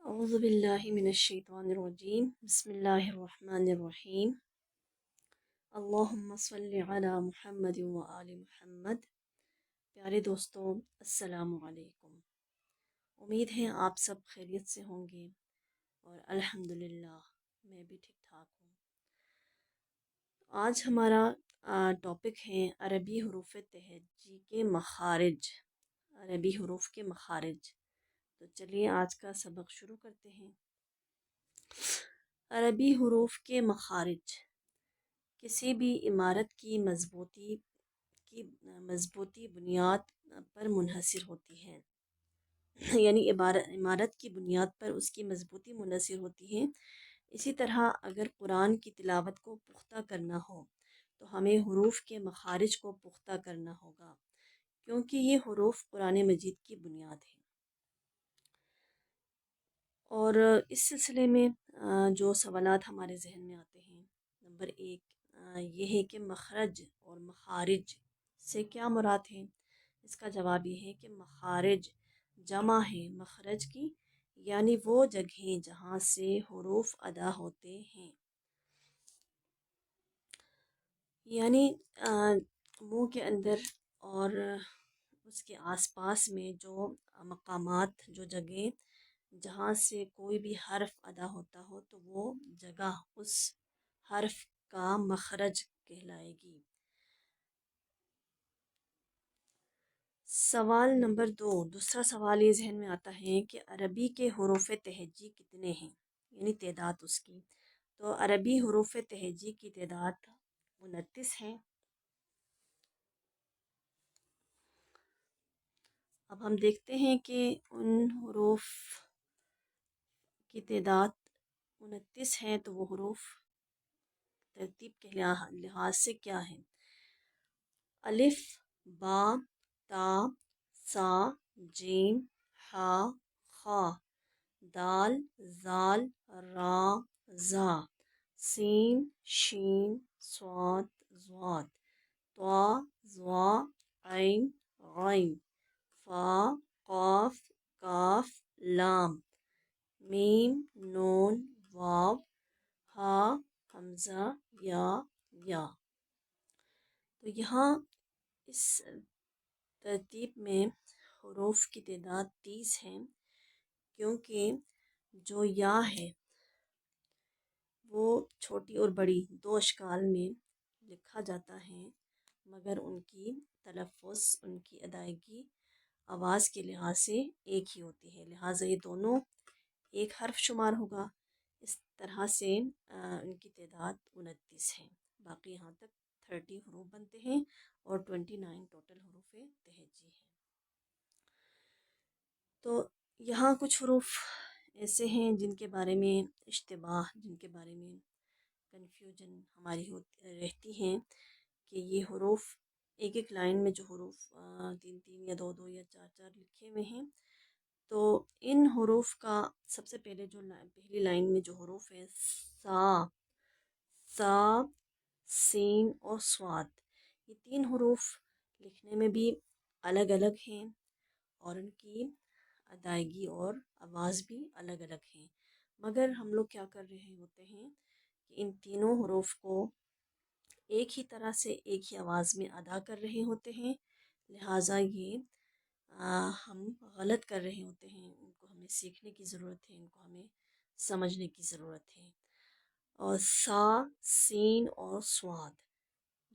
أعوذ بالله من الشيطان الرجيم بسم الله الرحمن الرحيم اللهم صل على محمد و آل محمد۔ پیارے دوستوں، السلام علیکم۔ امید ہے آپ سب خیریت سے ہوں گے اور الحمدللہ میں بھی ٹھیک ٹھاک ہوں۔ آج ہمارا ٹاپک ہے عربی حروف تہجی کے مخارج، عربی حروف کے مخارج۔ تو چلیے آج کا سبق شروع کرتے ہیں۔ عربی حروف کے مخارج کسی بھی عمارت کی مضبوطی بنیاد پر منحصر ہوتی ہیں، یعنی عمارت کی بنیاد پر اس کی مضبوطی منحصر ہوتی ہے۔ اسی طرح اگر قرآن کی تلاوت کو پختہ کرنا ہو تو ہمیں حروف کے مخارج کو پختہ کرنا ہوگا، کیونکہ یہ حروف قرآن مجید کی بنیاد ہے۔ اور اس سلسلے میں جو سوالات ہمارے ذہن میں آتے ہیں، نمبر 1 یہ ہے کہ مخرج اور مخارج سے کیا مراد ہے؟ اس کا جواب یہ ہے کہ مخارج جمع ہے مخرج کی، یعنی وہ جگہیں جہاں سے حروف ادا ہوتے ہیں، یعنی منہ کے اندر اور اس کے آس پاس میں جو مقامات، جو جگہیں جہاں سے کوئی بھی حرف ادا ہوتا ہو تو وہ جگہ اس حرف کا مخرج کہلائے گی۔ سوال نمبر 2، دوسرا سوال یہ ذہن میں آتا ہے کہ عربی کے حروف تہجی کتنے ہیں، یعنی تعداد اس کی۔ تو عربی حروف تہجی کی تعداد 29 ہے۔ اب ہم دیکھتے ہیں کہ ان حروف کی تعداد 29 ہے تو وہ حروف ترتیب کے لحاظ سے کیا ہے؟ الف، با، تا، سا، جیم، ہا، خا، دال، زال، را، زا، سین، شین، صاد، ضاد، طا، ظا، عین، غین، فا، قاف، کاف، لام، میم، نون، واو، ہا، حمزہ، یا۔ تو یہاں اس ترتیب میں حروف کی تعداد 30 ہے، کیونکہ جو یا ہے وہ چھوٹی اور بڑی دو اشکال میں لکھا جاتا ہے، مگر ان کی تلفظ، ان کی ادائیگی آواز کے لحاظ سے ایک ہی ہوتی ہے، لہٰذا یہ دونوں ایک حرف شمار ہوگا۔ اس طرح سے ان کی تعداد 29 ہے، باقی یہاں تک 30 حروف بنتے ہیں اور 29 ٹوٹل حروف تہجی ہیں۔ تو یہاں کچھ حروف ایسے ہیں جن کے بارے میں اشتباہ، جن کے بارے میں کنفیوژن ہماری رہتی ہیں کہ یہ حروف ایک لائن میں جو حروف 3 یا 2 یا 4 لکھے ہوئے ہیں، تو ان حروف کا سب سے پہلے جو پہلی لائن میں جو حروف ہے سا، سین اور صاد، یہ 3 حروف لکھنے میں بھی الگ الگ ہیں اور ان کی ادائیگی اور آواز بھی الگ الگ ہیں، مگر ہم لوگ کیا کر رہے ہوتے ہیں کہ ان تینوں حروف کو ایک ہی طرح سے ایک ہی آواز میں ادا کر رہے ہوتے ہیں، لہٰذا یہ ہم غلط کر رہے ہوتے ہیں، ان کو ہمیں سیکھنے کی ضرورت ہے، ان کو ہمیں سمجھنے کی ضرورت ہے۔ اور سا، سین اور صاد،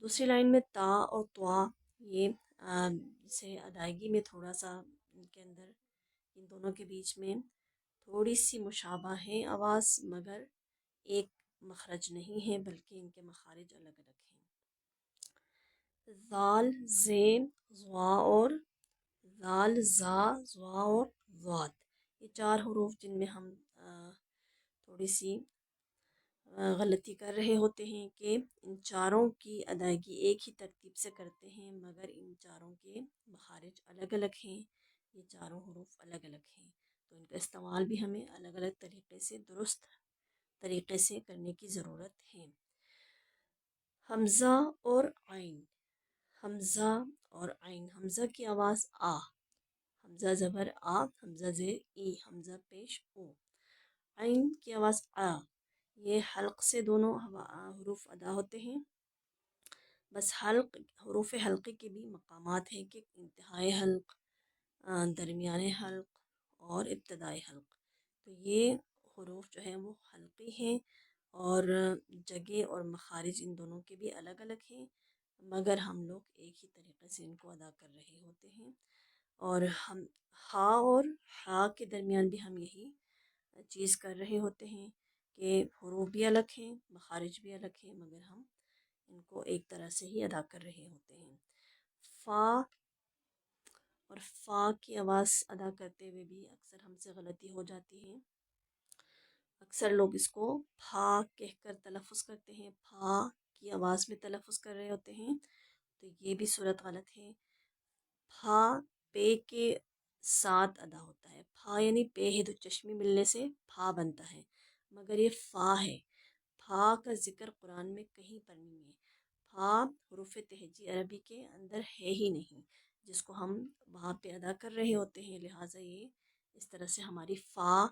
دوسری لائن میں تا اور طوا، یہ سے ادائیگی میں تھوڑا سا ان کے اندر، ان دونوں کے بیچ میں تھوڑی سی مشابہ ہے آواز، مگر ایک مخرج نہیں ہے بلکہ ان کے مخارج الگ الگ ہیں۔ زال، زین، زوا اور زال، زا، زوا اور ضاد، یہ 4 حروف جن میں ہم تھوڑی سی غلطی کر رہے ہوتے ہیں کہ ان چاروں کی ادائیگی ایک ہی ترتیب سے کرتے ہیں، مگر ان چاروں کے مخارج الگ الگ ہیں، یہ چاروں حروف الگ الگ ہیں، تو ان کا استعمال بھی ہمیں الگ الگ طریقے سے، درست طریقے سے کرنے کی ضرورت ہے۔ حمزہ اور عین، حمزہ اور عین، حمزہ کی آواز آ، حمزہ زبر آ، حمزہ زیر ای، حمزہ پیش او، عین کی آواز آ، یہ حلق سے دونوں حروف ادا ہوتے ہیں. بس حروف حلقے کے بھی مقامات ہیں کہ انتہائی حلق، درمیانے حلق اور ابتدائی حلق. تو یہ حروف جو ہیں وہ حلقی ہیں، اور جگہ اور مخارج ان دونوں کے بھی الگ الگ ہیں، مگر ہم لوگ ایک ہی طریقے سے ان کو ادا کر رہے ہوتے ہیں. اور ہم ہا اور ہا کے درمیان بھی ہم یہی چیز کر رہے ہوتے ہیں کہ حروف بھی الگ ہیں، مخارج بھی الگ ہیں، مگر ہم ان کو ایک طرح سے ہی ادا کر رہے ہوتے ہیں. فا اور فا کی آواز ادا کرتے ہوئے بھی اکثر ہم سے غلطی ہو جاتی ہے. اکثر لوگ اس کو پھا کہہ کر تلفظ کرتے ہیں، پھا کی آواز میں تلفظ کر رہے ہوتے ہیں، تو یہ بھی صورت غلط ہے. پھا پے کے ساتھ ادا ہوتا ہے. پھا یعنی پے ہے تو چشمی ملنے سے پھا بنتا ہے، مگر یہ فا ہے. پھا کا ذکر قرآن میں کہیں پر نہیں ہے. پھا حروف تہجی عربی کے اندر ہے ہی نہیں، جس کو ہم وہاں پہ ادا کر رہے ہوتے ہیں، لہٰذا یہ اس طرح سے ہماری فا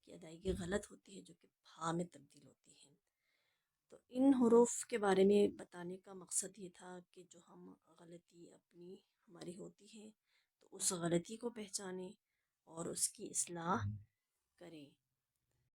کی ادائیگی غلط ہوتی ہے، جو کہ پھا میں تبدیل ہوتی ہے. تو ان حروف کے بارے میں بتانے کا مقصد یہ تھا کہ جو ہم غلطی اپنی ہماری ہوتی ہے تو اس غلطی کو پہچانیں اور اس کی اصلاح کریں.